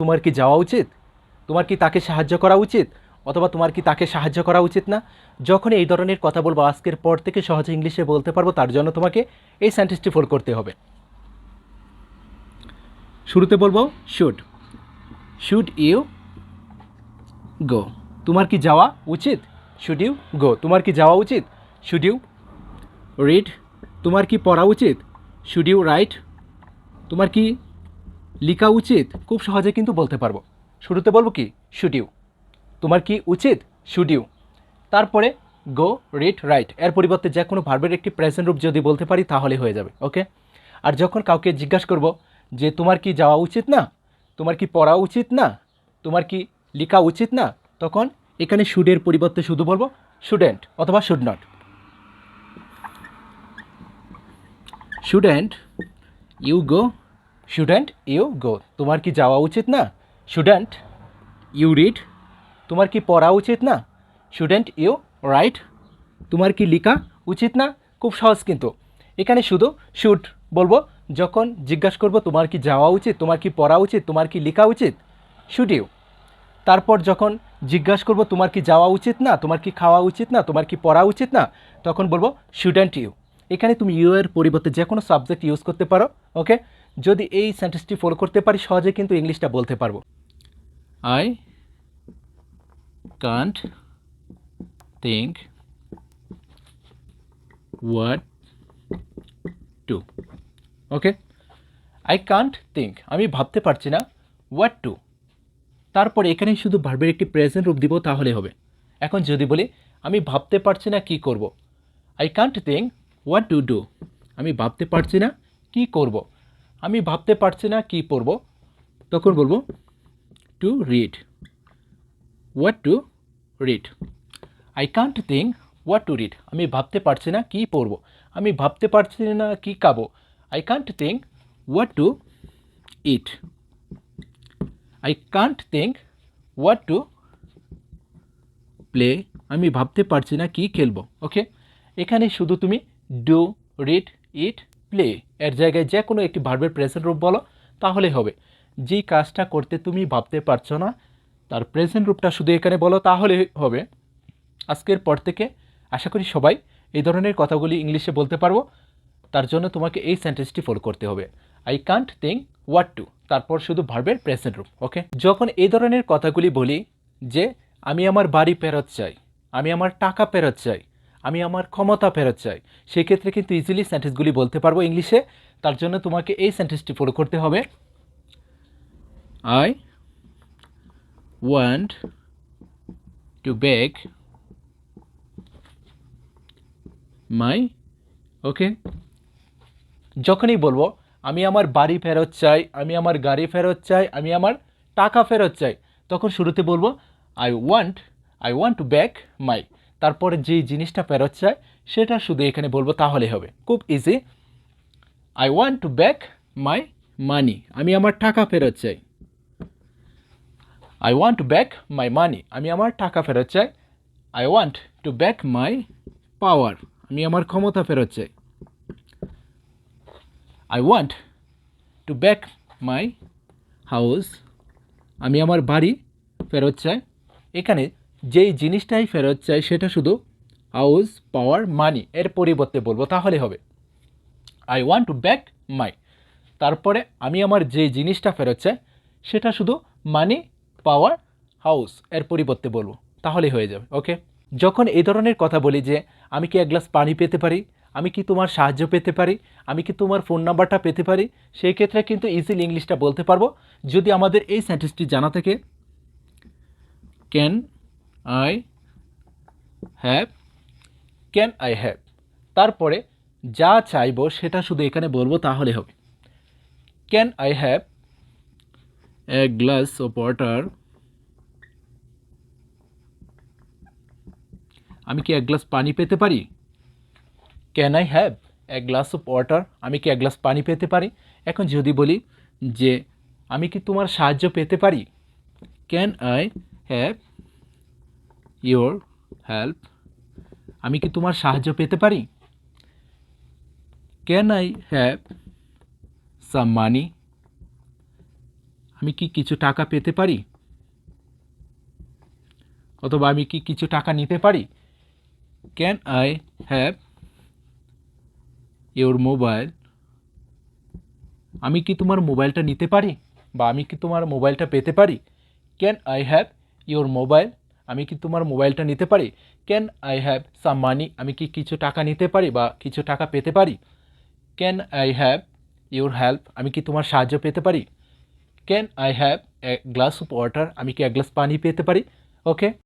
তোমার কি যাওয়া উচিত, তোমার কি তাকে সাহায্য করা উচিত, অথবা তোমার কি তাকে সাহায্য করা উচিত না। যখন এই ধরনের কথা বলবো আজকের পর থেকে সহজে ইংলিশে বলতে পারবো, তার জন্য তোমাকে এই সেন্টেন্সটি ফলো করতে হবে। শুরুতে বলবো শুড, শুড ইউ গো, তোমার কি যাওয়া উচিত, শুড ইউ গো, তোমার কি যাওয়া উচিত, শুড ইউ রিড, তোমার কি পড়া উচিত, শুড ইউ রাইট, তোমার কি লেখা উচিত, খুব সহজে কিন্তু বলতে পারবো। শুরুতে বলবো কি শুড ইউ, তোমার কি উচিত, শুড ইউ, তারপরে গো, রিড, রাইট, এর পরিবর্তে যে কোনো ভার্বের একটি প্রেজেন্ট রূপ যদি বলতে পারি তাহলে হয়ে যাবে। ওকে, আর যখন কাউকে জিজ্ঞাসা করব যে তোমার কি যাওয়া উচিত না, তোমার কি পড়া উচিত না, তোমার কি লেখা উচিত না, তখন এখানে শুডের পরিবর্তে শুধু বলবো শুডেন্ট অথবা should not. Shouldn't you go, shouldn't you go, তোমার কি যাওয়া উচিত না, শুডেন্ট ইউ রিড, তোমার কি পড়া উচিত না, শুডেন্ট ইউ রাইট, তোমার কি লেখা উচিত না। খুব সহজ কিন্তু। এখানে শুধু শুড বলবো যখন জিজ্ঞাসা করবো তোমার কি যাওয়া উচিত, তোমার কি পড়া উচিত, তোমার কি লেখা উচিত, শুড ইউ। তারপর যখন জিজ্ঞাসা করবো তোমার কি যাওয়া উচিত না, তোমার কি খাওয়া উচিত না, তোমার কি পড়া উচিত না, তখন বলবো শুডেন্ট ইউ। এখানে তুমি ইউ এর পরিবর্তে যে কোনো সাবজেক্ট ইউজ করতে পারো। ওকে, যদি এই সেন্টেন্সটি ফলো করতে পারি সহজে কিন্তু ইংলিশটা বলতে পারবো। I can't think what to. Okay, I can't think, আমি ভাবতে পারছি না, হোয়াট টু, তারপরে এখানে শুধু ভার্বের একটি প্রেজেন্ট রূপ দিব তাহলে হবে। এখন যদি বলি আমি ভাবতে পারছি না কি করব, I can't think what to do, আমি ভাবতে পারছি না কি করব, আমি ভাবতে পারছি না কি পড়ব, তখন বলবো to read, what to read. I can't think what to read, আমি ভাবতে পারছি না কি পড়ব, আমি ভাবতে পারছি না কি খাবো, I can't think what to it. I can't think what to play, আমি ভাবতে পারছি না কি খেলবো। ওকে, এখানে শুধু তুমি ডু, রিড, ইট, প্লে এর জায়গায় যে কোনো একটি ভার্বের প্রেজেন্ট রূপ বলো তাহলে হবে। যেই কাজটা করতে তুমি ভাবতে পারছো না তার প্রেজেন্ট রূপটা শুধু এখানে বলো তাহলে হবে। আজকের পর থেকে আশা করি সবাই এই ধরনের কথাগুলি ইংলিশে বলতে পারবো। তার জন্য তোমাকে এই সেন্টেন্সটি ফলো করতে হবে, I can't think what to, তারপর শুধু ভার্বের প্রেজেন্ট রূপ। ওকে, যখন এই ধরনের কথাগুলি বলি যে আমি আমার বাড়ি ফেরত চাই, আমি আমার টাকা ফেরত চাই, আমি আমার ক্ষমতা ফেরত চাই, সেক্ষেত্রে কিন্তু ইজিলি সেন্টেন্সগুলি বলতে পারবো ইংলিশে। তার জন্য তোমাকে এই সেন্টেন্সটি ফলো করতে হবে, আই ওয়ান্ট টু বেগ মাই। ওকে, যখনই বলবো আমি আমার বাড়ি ফেরত চাই, আমি আমার গাড়ি ফেরত চাই, আমি আমার টাকা ফেরত চাই, তখন শুরুতে বলবো আই ওয়ান্ট টু ব্যাক মাই, তারপরে যেই জিনিসটা ফেরত চাই সেটা শুধু এখানে বলবো তাহলে হবে। খুব easy, I want to back my money, আমি আমার টাকা ফেরত চাই। I want to back my money, আমি আমার টাকা ফেরত চাই। I want to back my power, আমি আমার ক্ষমতা ফেরত চাই। I want to back my house, আমি আমার বাড়ি ফেরত চাই। এখানে যেই জিনিসটাই ফেরত চাই সেটা শুধু হাউস, পাওয়ার, মানি এর পরিবর্তে বলবো তাহলে হবে। আই ওয়ান্ট টু ব্যাক মাই, তারপরে আমি আমার যে জিনিসটা ফেরত চাই সেটা শুধু মানি, পাওয়ার, হাউস এর পরিবর্তে বলবো তাহলে হয়ে যাবে। ওকে, যখন এই ধরনের কথা বলি যে আমি কি এক গ্লাস পানি পেতে পারি, আমি কি তোমার সাহায্য পেতে পারি, আমি কি তোমার ফোন নাম্বারটা পেতে পারি, সেই ক্ষেত্রে কিন্তু ইজিলি ইংলিশটা বলতে পারবো যদি আমাদের এই সেন্টেন্সটি জানা থাকে। Can I have, can I have, তারপরে যা চাইবো সেটা শুধু এখানে বলবো তাহলে হবে। Can I have a glass of water, আমি কি এক গ্লাস পানি পেতে পারি। Can I have a glass of water, আমি কি এক গ্লাস পানি পেতে পারি। এখন যদি বলি যে আমি কি তোমার সাহায্য পেতে পারি, can I have your help, আমি কি তোমার সাহায্য পেতে পারি। ক্যান আই হ্যাভ সাম মানি, আমি কি কিছু টাকা পেতে পারি, অথবা আমি কি কিছু টাকা নিতে পারি। Can I have your mobile, আমি কি তোমার মোবাইলটা নিতে পারি, বা আমি কি তোমার মোবাইলটা পেতে পারি। Can I have your mobile, আমি কি তোমার মোবাইলটা নিতে পারি। ক্যান আই হ্যাভ সাম মানি, আমি কি কিছু টাকা নিতে পারি বা কিছু টাকা পেতে পারি। Can I have your help, আমি কি তোমার সাহায্য পেতে পারি। Can I have a glass of water, আমি কি এক গ্লাস পানি পেতে পারি। ওকে।